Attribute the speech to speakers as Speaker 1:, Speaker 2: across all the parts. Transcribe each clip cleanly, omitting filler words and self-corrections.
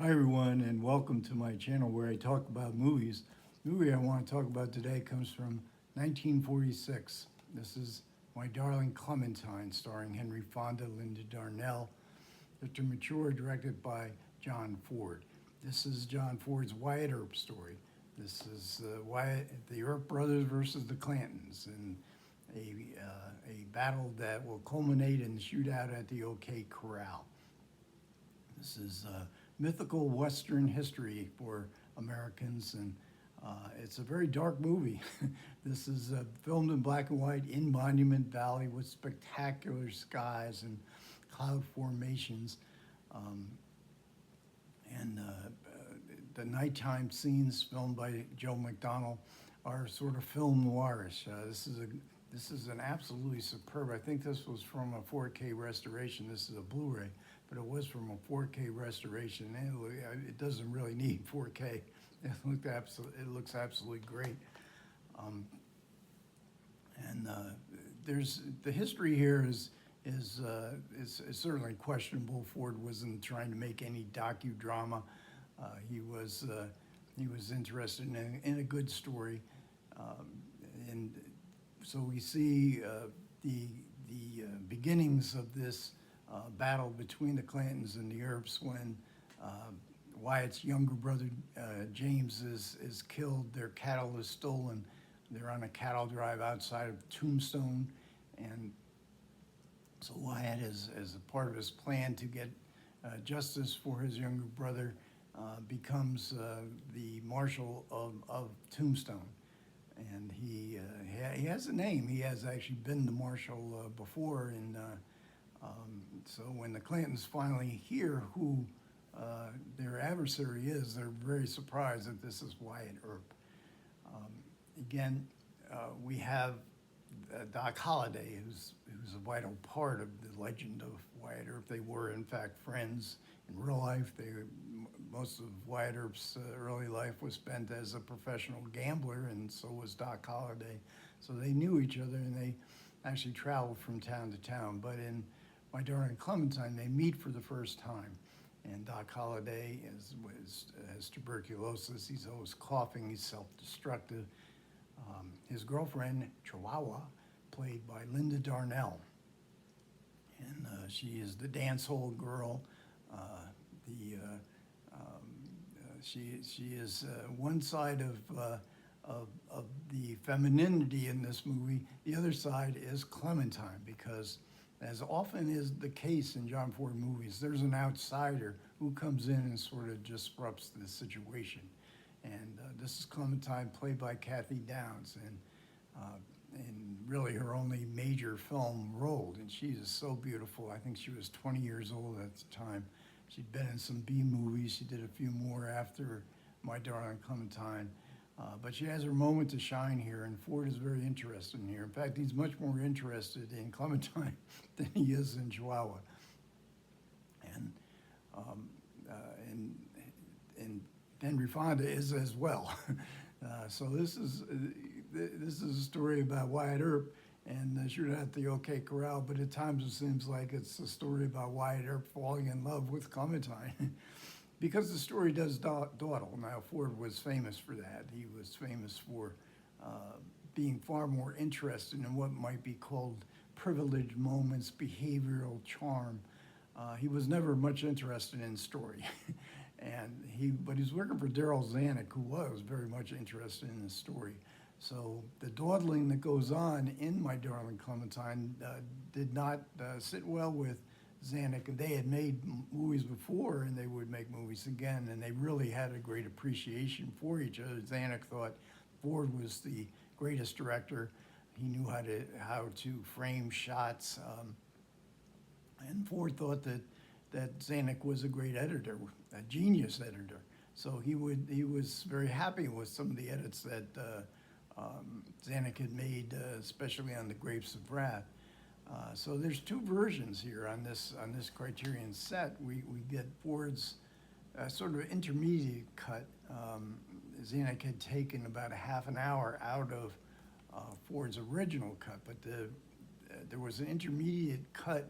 Speaker 1: Hi everyone, and welcome to my channel where I talk about movies. The movie I want to talk about today comes from 1946. This is My Darling Clementine, starring Henry Fonda, Linda Darnell. Mr. Mature, directed by John Ford. This is John Ford's Wyatt Earp story. This is the Earp brothers versus the Clantons, in a battle that will culminate in the shootout at the OK Corral. This is mythical Western history for Americans, and it's a very dark movie. This is filmed in black and white in Monument Valley with spectacular skies and cloud formations. Um, and the nighttime scenes filmed by Joe McDonnell are sort of film noirish. This is an absolutely superb. I think this was from a 4K restoration. This is a Blu-ray, but it was from a 4K restoration. And it doesn't really need 4K. It looks absolutely great. Um, and there's the history here is certainly questionable. Ford wasn't trying to make any docudrama. He was interested in a good story, and so we see beginnings of this battle between the Clantons and the Earps when Wyatt's younger brother James is killed. Their cattle is stolen. They're on a cattle drive outside of Tombstone, and so Wyatt, as a part of his plan to get justice for his younger brother, becomes the marshal of Tombstone. And he has a name. He has actually been the marshal before. And so when the Clantons finally hear who their adversary is, they're very surprised that this is Wyatt Earp. Again, we have Doc Holliday, who's a vital part of the legend of Wyatt Earp. They were, in fact, friends in real life. Most of Wyatt Earp's early life was spent as a professional gambler, and so was Doc Holliday. So they knew each other, and they actually traveled from town to town. But in My Darling Clementine, they meet for the first time. And Doc Holliday has tuberculosis. He's always coughing. He's self-destructive. His girlfriend, Chihuahua, played by Linda Darnell, and she is the dance hall girl. She is one side of the femininity in this movie. The other side is Clementine, because as often is the case in John Ford movies, there's an outsider who comes in and sort of disrupts the situation. And this is Clementine, played by Kathy Downs, and really her only major film role. And she is so beautiful. I think she was 20 years old at the time. She'd been in some B movies. She did a few more after My Darling Clementine. But she has her moment to shine here, and Ford is very interested in here. In fact, he's much more interested in Clementine than he is in Chihuahua. And um, uh, and and Henry Fonda is as well. So this is a story about Wyatt Earp and the shootout at the OK Corral, but at times it seems like it's a story about Wyatt Earp falling in love with Clementine. Because the story does dawdle. Now, Ford was famous for that. He was famous for being far more interested in what might be called privileged moments, behavioral charm. He was never much interested in story. But he's working for Darryl Zanuck, who was very much interested in the story. So the dawdling that goes on in My Darling Clementine did not sit well with Zanuck. And they had made movies before, and they would make movies again, and they really had a great appreciation for each other. Zanuck thought Ford was the greatest director. He knew how to frame shots, and Ford thought that Zanuck was a great editor, a genius editor. So he was very happy with some of the edits that Zanuck had made, especially on The Grapes of Wrath. So there's two versions here on this Criterion set. We get Ford's sort of intermediate cut. Zanuck had taken about a half an hour out of Ford's original cut, but there was an intermediate cut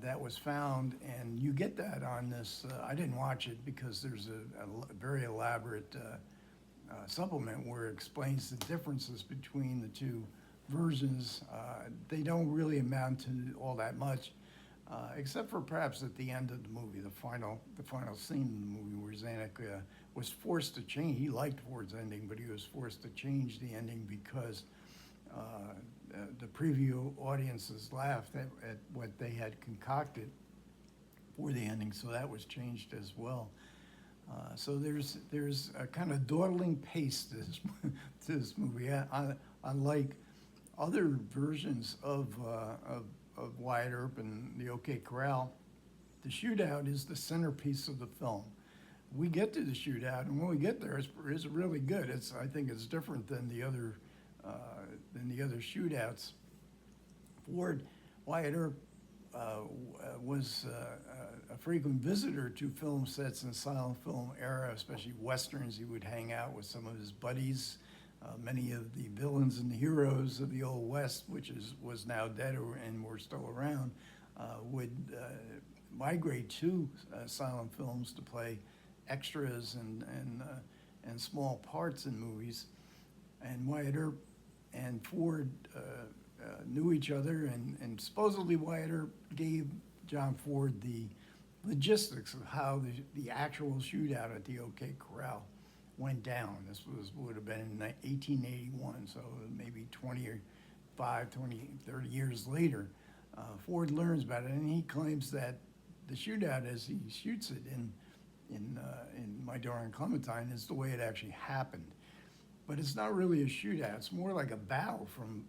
Speaker 1: that was found, and you get that on this. I didn't watch it because there's a very elaborate supplement where it explains the differences between the two versions. They don't really amount to all that much, except for perhaps at the end of the movie, the final scene in the movie where Zanuck was forced to change. He liked Ford's ending, but he was forced to change the ending because the preview audiences laughed at what they had concocted for the ending, so that was changed as well. So there's a kind of dawdling pace to this, to this movie. Unlike other versions of Wyatt Earp and the OK Corral, the shootout is the centerpiece of the film. We get to the shootout, and when we get there, it's really good. I think it's different than the other shootouts. Wyatt Earp was a frequent visitor to film sets in the silent film era, especially westerns. He would hang out with some of his buddies. Many of the villains and the heroes of the Old West, which was now dead and were still around, would migrate to silent films to play extras and small parts in movies. And Wyatt Earp and Ford knew each other, and supposedly Wyatt Earp gave John Ford the logistics of how the actual shootout at the OK Corral went down. This would have been in 1881, so maybe 30 years later. Ford learns about it, and he claims that the shootout, as he shoots it in My Darling Clementine, is the way it actually happened. But it's not really a shootout. It's more like a battle from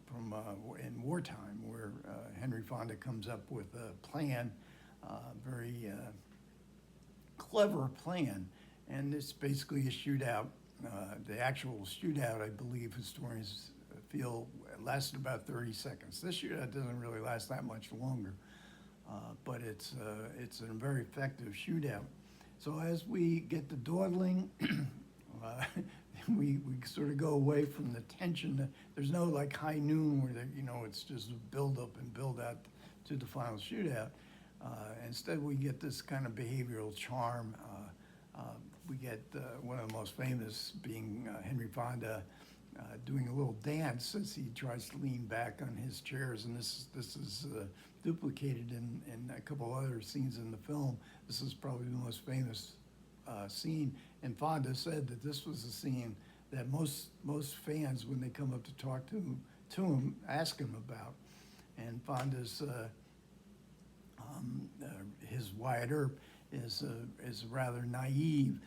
Speaker 1: in wartime, where Henry Fonda comes up with a plan, very clever plan, and it's basically a shootout. The actual shootout, I believe historians feel, lasted about 30 seconds. This shootout doesn't really last that much longer, but it's a very effective shootout. So as we get to dawdling, we sort of go away from the tension. There's no like high noon where it's just build up and build out to the final shootout. Instead, we get this kind of behavioral charm. We get one of the most famous being Henry Fonda doing a little dance as he tries to lean back on his chairs, and this is duplicated in a couple other scenes in the film. This is probably the most famous scene, and Fonda said that this was a scene that most fans, when they come up to talk to him, ask him about. And Fonda's his Wyatt Earp is rather naive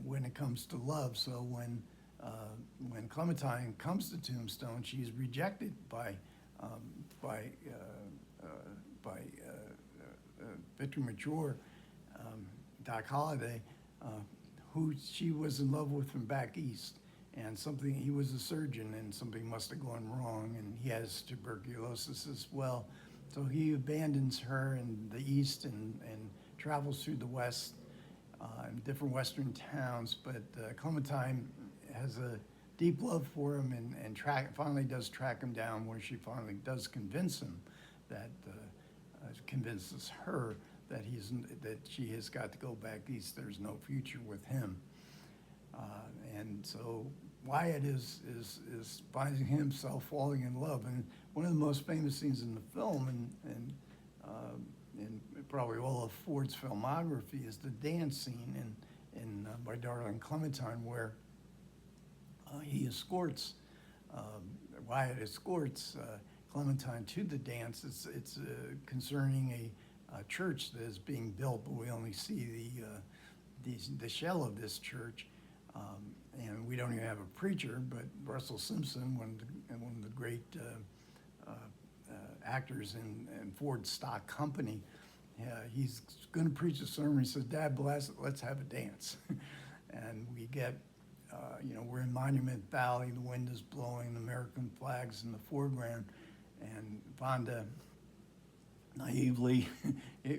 Speaker 1: when it comes to love. So when Clementine comes to Tombstone, she's rejected by Victor Mature, Doc Holliday, who she was in love with from back east. And he was a surgeon, and something must have gone wrong, and he has tuberculosis as well. So he abandons her in the east and travels through the west, in different western towns. But Clementine has a deep love for him, and finally does track him down, where she finally does convince him convinces her that she has got to go back east. There's no future with him. And so Wyatt is finding himself falling in love. And one of the most famous scenes in the film, and probably all of Ford's filmography, is the dance scene in My Darling Clementine, where Wyatt escorts Clementine to the dance. It's concerning a church that is being built, but we only see the shell of this church. And we don't even have a preacher, but Russell Simpson, one of the great actors in Ford's stock company, he's going to preach a sermon. He says, "Dad, bless it, let's have a dance." And we get, we're in Monument Valley, the wind is blowing, the American flag's in the foreground, and Fonda naively,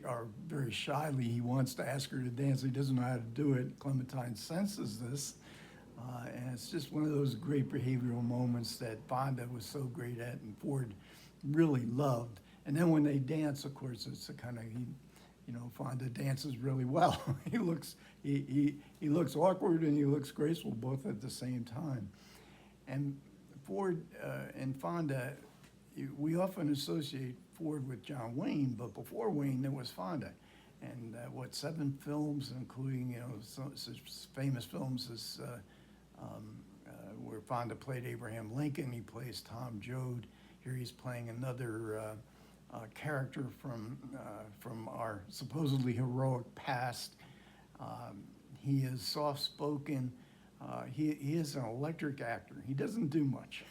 Speaker 1: or very shyly, he wants to ask her to dance. He doesn't know how to do it. Clementine senses this, and it's just one of those great behavioral moments that Fonda was so great at and Ford really loved. And then when they dance, of course, it's a kind of, Fonda dances really well. He looks awkward and he looks graceful both at the same time. And Ford and Fonda, we often associate Ford with John Wayne, but before Wayne there was Fonda. And 7 films, including such famous films as where Fonda played Abraham Lincoln. He plays Tom Joad. Here he's playing another character from our supposedly heroic past. He is soft-spoken. He is an electric actor. He doesn't do much,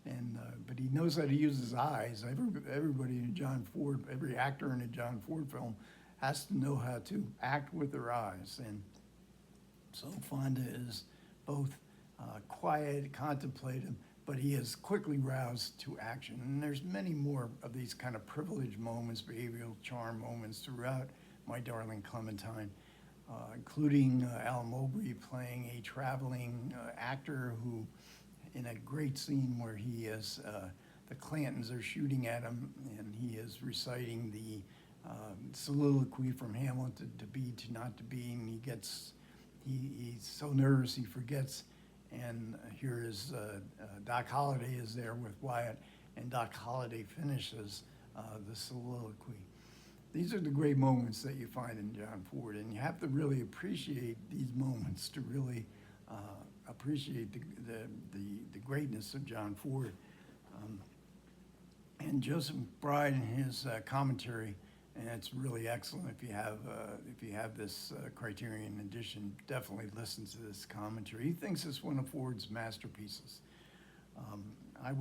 Speaker 1: but he knows how to use his eyes. Everybody in John Ford, every actor in a John Ford film has to know how to act with their eyes. And so Fonda is both quiet, contemplative, but he is quickly roused to action. And there's many more of these kind of privileged moments, behavioral charm moments throughout My Darling Clementine, including Alan Mowbray playing a traveling actor who, in a great scene where he is, the Clantons are shooting at him, and he is reciting the soliloquy from Hamlet, to be, to not to be, and he's so nervous he forgets. And here is Doc Holliday is there with Wyatt, and Doc Holliday finishes the soliloquy. These are the great moments that you find in John Ford, and you have to really appreciate these moments to really appreciate the greatness of John Ford. And Joseph Bride in his commentary, and it's really excellent. If you have this Criterion edition, definitely listen to this commentary. He thinks it's one of Ford's masterpieces. I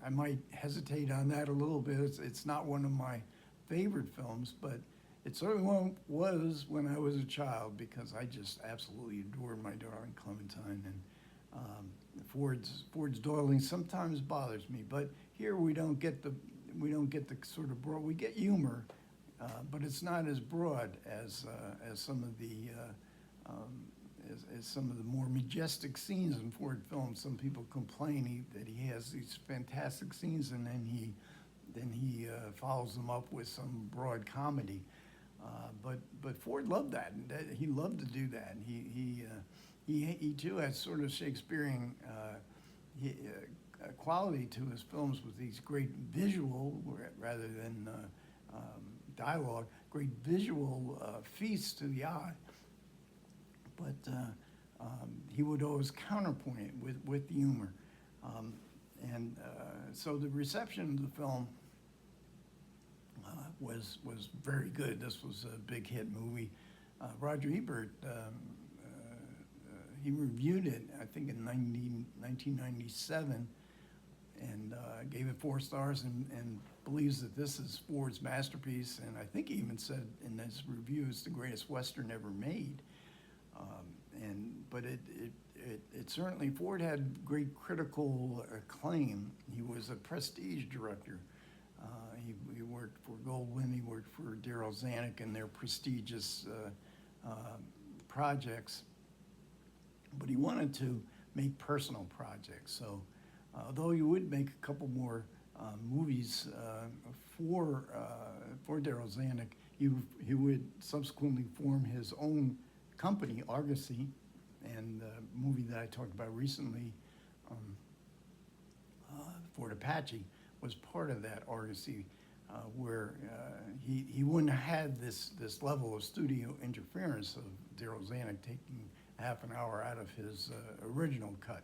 Speaker 1: might hesitate on that a little bit. It's not one of my favorite films, but it certainly was when I was a child, because I just absolutely adored My Darling Clementine. And Ford's darling sometimes bothers me, but here we don't get the sort of broad. We get humor, but it's not as broad as some of the as some of the more majestic scenes in Ford films. Some people complain that he has these fantastic scenes, and then he follows them up with some broad comedy. But Ford loved that. He loved to do that. He too has sort of Shakespearean quality to his films, with these great visual, rather than dialogue, great visual feasts to the eye. But he would always counterpoint it with humor. So the reception of the film was very good. This was a big hit movie. Roger Ebert, he reviewed it, I think, in 1997, and gave it 4 stars, and believes that this is Ford's masterpiece. And I think he even said in his review it's the greatest Western ever made. But it certainly, Ford had great critical acclaim. He was a prestige director. He worked for Goldwyn, he worked for Darryl Zanuck in their prestigious projects. But he wanted to make personal projects. So although he would make a couple more movies for Darryl Zanuck, he would subsequently form his own company, Argosy, and the movie that I talked about recently, Ford Apache, was part of that Argosy, where he wouldn't have had this level of studio interference of Darryl Zanuck taking half an hour out of his original cut.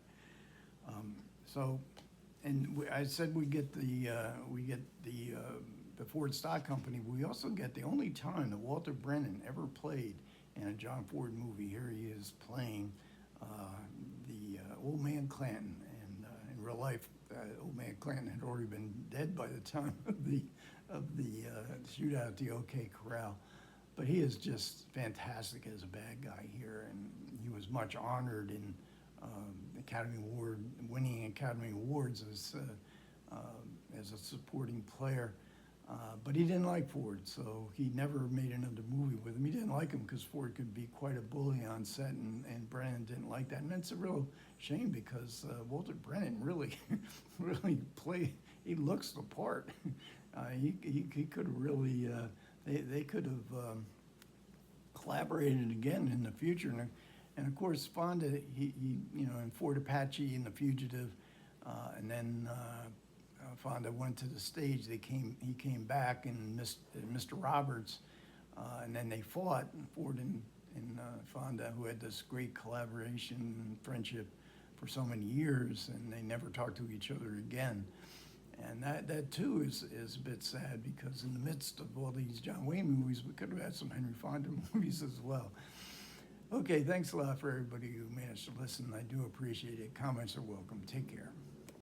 Speaker 1: I said we get the Ford Stock Company. We also get the only time that Walter Brennan ever played in a John Ford movie. Here he is playing the old man Clanton, and in real life, old man Clanton had already been dead by the time of the shootout at the OK Corral. But he is just fantastic as a bad guy here, and he was much honored in winning Academy Awards as a supporting player. But he didn't like Ford, so he never made another movie with him. He didn't like him because Ford could be quite a bully on set, and Brennan didn't like that. And it's a real shame, because Walter Brennan really, really he looks the part. He could have really, they could have collaborated again in the future. And of course, Fonda, in Fort Apache and The Fugitive, and then Fonda went to the stage. He came back and Mr. Roberts, and then they fought, Ford and Fonda, who had this great collaboration and friendship for so many years, and they never talked to each other again. And that too is a bit sad, because in the midst of all these John Wayne movies, we could have had some Henry Fonda movies as well. Okay, thanks a lot for everybody who managed to listen. I do appreciate it. Comments are welcome. Take care.